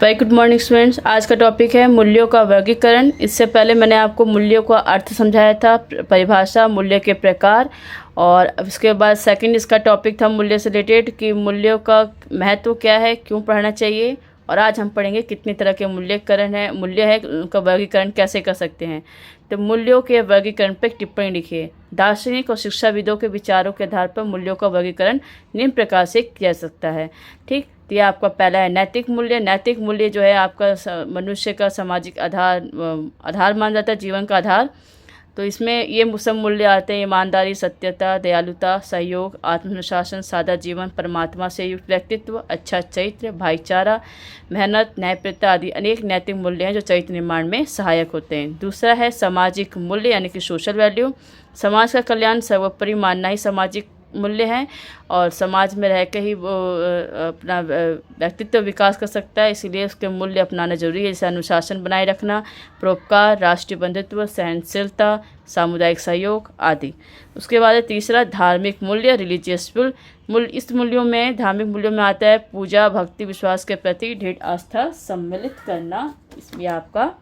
Very good morning students. आज का topic है मूल्यों का वर्गीकरण। इससे पहले मैंने आपको मूल्यों का अर्थ समझाया था, परिभाषा, मूल्य के प्रकार, और उसके बाद सेकंड इसका टॉपिक था मूल्य से रिलेटेड कि मूल्यों का महत्व क्या है, क्यों पढ़ना चाहिए। और आज हम पढ़ेंगे कितनी तरह के मूल्य है, उनका वर्गीकरण कैसे कर सकते हैं। तो मूल्यों के वर्गीकरण पर टिप्पणी लिखिए। दार्शनिक और शिक्षाविदों के विचारों के आधार पर मूल्यों का वर्गीकरण निम्न प्रकार से किया जा सकता है। ठीक, तो ये आपका पहला है नैतिक मूल्य। नैतिक मूल्य जो है आपका मनुष्य का सामाजिक आधार मान जाता है, जीवन का आधार। तो इसमें ये सब मूल्य आते हैं: ईमानदारी, सत्यता, दयालुता, सहयोग, आत्मनुशासन, सादा जीवन, परमात्मा से युक्त व्यक्तित्व, अच्छा चरित्र, भाईचारा, मेहनत, न्यायप्रियता आदि अनेक नैतिक मूल्य हैं जो चरित्र निर्माण में सहायक होते हैं। दूसरा है सामाजिक मूल्य यानी कि सोशल वैल्यू। समाज का कल्याण सर्वोपरि मानना ही सामाजिक मूल्य हैं और समाज में रह के ही वो अपना व्यक्तित्व विकास कर सकता है, इसीलिए उसके मूल्य अपनाना जरूरी है, जैसे अनुशासन बनाए रखना, परोपकार, राष्ट्रीय बंधुत्व, सहनशीलता, सामुदायिक सहयोग आदि। उसके बाद है तीसरा धार्मिक मूल्य, रिलीजियस मूल्य। इस धार्मिक मूल्यों में आता है पूजा, भक्ति, विश्वास के प्रति दृढ़ आस्था सम्मिलित करना, इसमें आपका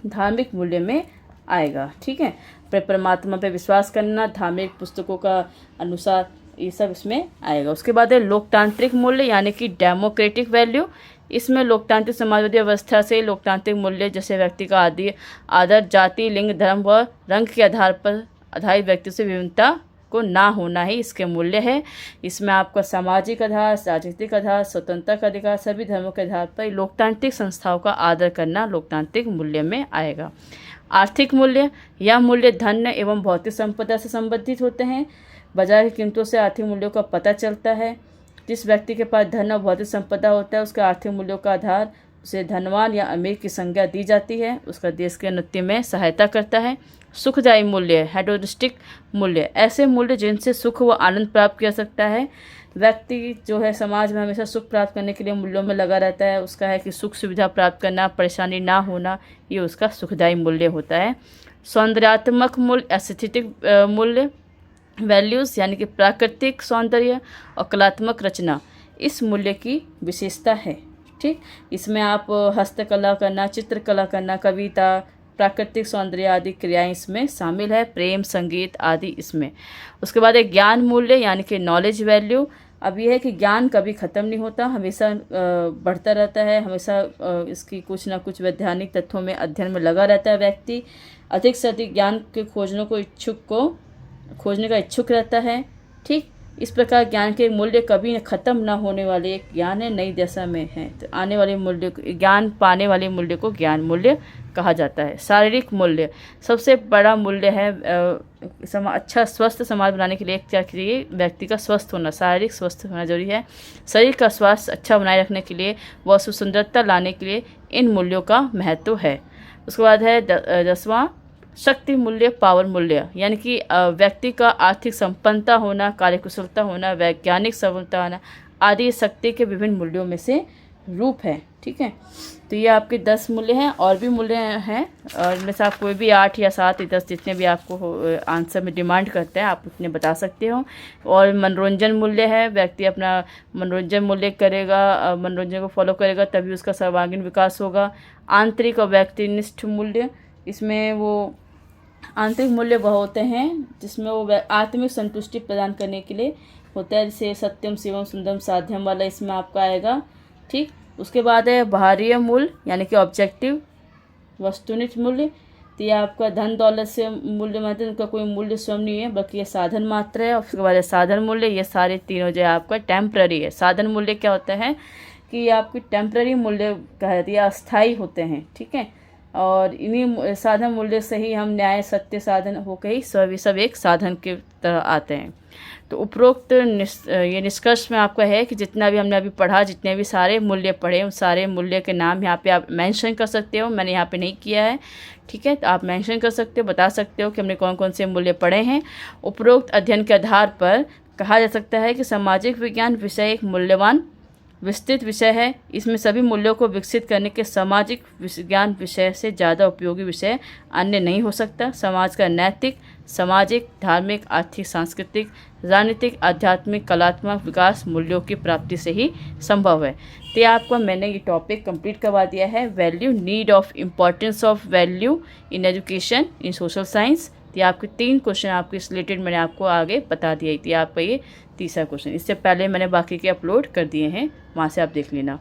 धार्मिक मूल्य में आएगा। ठीक है, परमात्मा पे विश्वास करना, धार्मिक पुस्तकों का अनुसार, ये सब इसमें आएगा। उसके बाद है लोकतांत्रिक मूल्य यानी कि डेमोक्रेटिक वैल्यू। इसमें लोकतांत्रिक समाजवादी व्यवस्था से लोकतांत्रिक मूल्य जैसे व्यक्ति का आदर, जाति, लिंग, धर्म व रंग के आधार पर आधारित व्यक्ति से विभिन्नता को ना होना ही इसके मूल्य है। इसमें आपका सामाजिक आधार, राजनीतिक आधार, स्वतंत्रता का अधिकार, सभी धर्मों के आधार पर लोकतांत्रिक संस्थाओं का आदर करना लोकतांत्रिक मूल्य में आएगा। आर्थिक मूल्य, यह मूल्य धन एवं भौतिक संपदा से संबंधित होते हैं। बाजार की कीमतों से आर्थिक मूल्यों का पता चलता है। जिस व्यक्ति के पास धन और भौतिक संपदा होता है उसके आर्थिक मूल्यों का आधार उसे धनवान या अमीर की संज्ञा दी जाती है, उसका देश के उन्नति में सहायता करता है। सुखदायी मूल्य, हेडोनिस्टिक मूल्य, ऐसे मूल्य जिनसे सुख व आनंद प्राप्त किया सकता है। व्यक्ति जो है समाज में हमेशा सुख प्राप्त करने के लिए मूल्यों में लगा रहता है, उसका है कि सुख सुविधा प्राप्त करना, परेशानी ना होना, ये उसका सुखदायी मूल्य होता है। सौंदर्यात्मक मूल्य, एस्थेटिक मूल्य, वैल्यूज़ यानी कि प्राकृतिक सौंदर्य और कलात्मक रचना इस मूल्य की विशेषता है। ठीक, इसमें आप हस्तकला करना, चित्रकला करना, कविता, प्राकृतिक सौंदर्य आदि क्रियाएं इसमें शामिल है, प्रेम, संगीत आदि इसमें। उसके बाद एक ज्ञान मूल्य यानी कि नॉलेज वैल्यू। अब यह है कि ज्ञान कभी ख़त्म नहीं होता, हमेशा बढ़ता रहता है, हमेशा इसकी कुछ ना कुछ वैज्ञानिक तथ्यों में अध्ययन में लगा रहता है। व्यक्ति अधिक से अधिक ज्ञान के खोजने का इच्छुक रहता है। ठीक, इस प्रकार ज्ञान के मूल्य कभी ख़त्म ना होने वाले एक ज्ञान है, नई दशा में है। तो आने वाले मूल्य, ज्ञान पाने वाले मूल्य को ज्ञान मूल्य कहा जाता है। शारीरिक मूल्य, सबसे बड़ा मूल्य है अच्छा स्वस्थ समाज बनाने के लिए क्या चाहिए, व्यक्ति का स्वस्थ होना, शारीरिक स्वस्थ होना जरूरी है। शरीर का स्वास्थ्य अच्छा बनाए रखने के लिए व सुंदरता लाने के लिए इन मूल्यों का महत्व है। उसके बाद है 10वां शक्ति मूल्य, पावर मूल्य, यानी कि व्यक्ति का आर्थिक संपन्नता होना, कार्यकुशलता होना, वैज्ञानिक सफलता होना आदि शक्ति के विभिन्न मूल्यों में से रूप है। ठीक है, तो ये आपके 10 मूल्य हैं। और भी मूल्य हैं, और इनमें से आप कोई भी 8 या 7 या 10 जितने भी आपको आंसर में डिमांड करते हैं आप उतने बता सकते हो। और मनोरंजन मूल्य है, व्यक्ति अपना मनोरंजन मूल्य करेगा, मनोरंजन को फॉलो करेगा तभी उसका सर्वांगीण विकास होगा। आंतरिक और व्यक्तिनिष्ठ मूल्य, इसमें वो आंतरिक मूल्य वह होते हैं जिसमें वो आत्मिक संतुष्टि प्रदान करने के लिए होता है, जैसे सत्यम, शिवम, सुंदरम, साध्यम वाला इसमें आपका आएगा। ठीक, उसके बाद है बाहरीय मूल्य यानी कि ऑब्जेक्टिव वस्तुनिष्ठ मूल्य। तो ये आपका धन दौलत से मूल्य मात्र, उनका कोई मूल्य स्वयं नहीं है बल्कि ये साधन मात्र है। और उसके बाद है साधन मूल्य, ये सारे तीनों जो है आपका टेम्पररी है। साधन मूल्य क्या होता है कि ये आपकी टेम्पररी मूल्य कहते हैं, अस्थायी होते हैं। ठीक है, और इन्हीं साधन मूल्य से ही हम न्याय, सत्य, साधन होकर ही सब एक साधन के तरह आते हैं। तो उपरोक्त ये निष्कर्ष में आपका है कि जितना भी हमने अभी पढ़ा, जितने भी सारे मूल्य पढ़े, उन सारे मूल्य के नाम यहाँ पे आप मेंशन कर सकते हो। मैंने यहाँ पे नहीं किया है, ठीक है, तो आप मेंशन कर सकते हो, बता सकते हो कि हमने कौन कौन से मूल्य पढ़े हैं। उपरोक्त अध्ययन के आधार पर कहा जा सकता है कि सामाजिक विज्ञान विषय एक मूल्यवान विस्तृत विषय है। इसमें सभी मूल्यों को विकसित करने के सामाजिक विज्ञान विषय से ज़्यादा उपयोगी विषय अन्य नहीं हो सकता। समाज का नैतिक, सामाजिक, धार्मिक, आर्थिक, सांस्कृतिक, राजनीतिक, आध्यात्मिक, कलात्मक विकास मूल्यों की प्राप्ति से ही संभव है। तो ये आपको मैंने ये टॉपिक कंप्लीट करवा दिया है, value, need of importance of value in education in social science. तो ये आपके 3 क्वेश्चन आपके इस रिलेटेड मैंने आपको आगे बता दिया थी। आपका ये तीसरा क्वेश्चन, इससे पहले मैंने बाकी के अपलोड कर दिए हैं, वहाँ से आप देख लेना।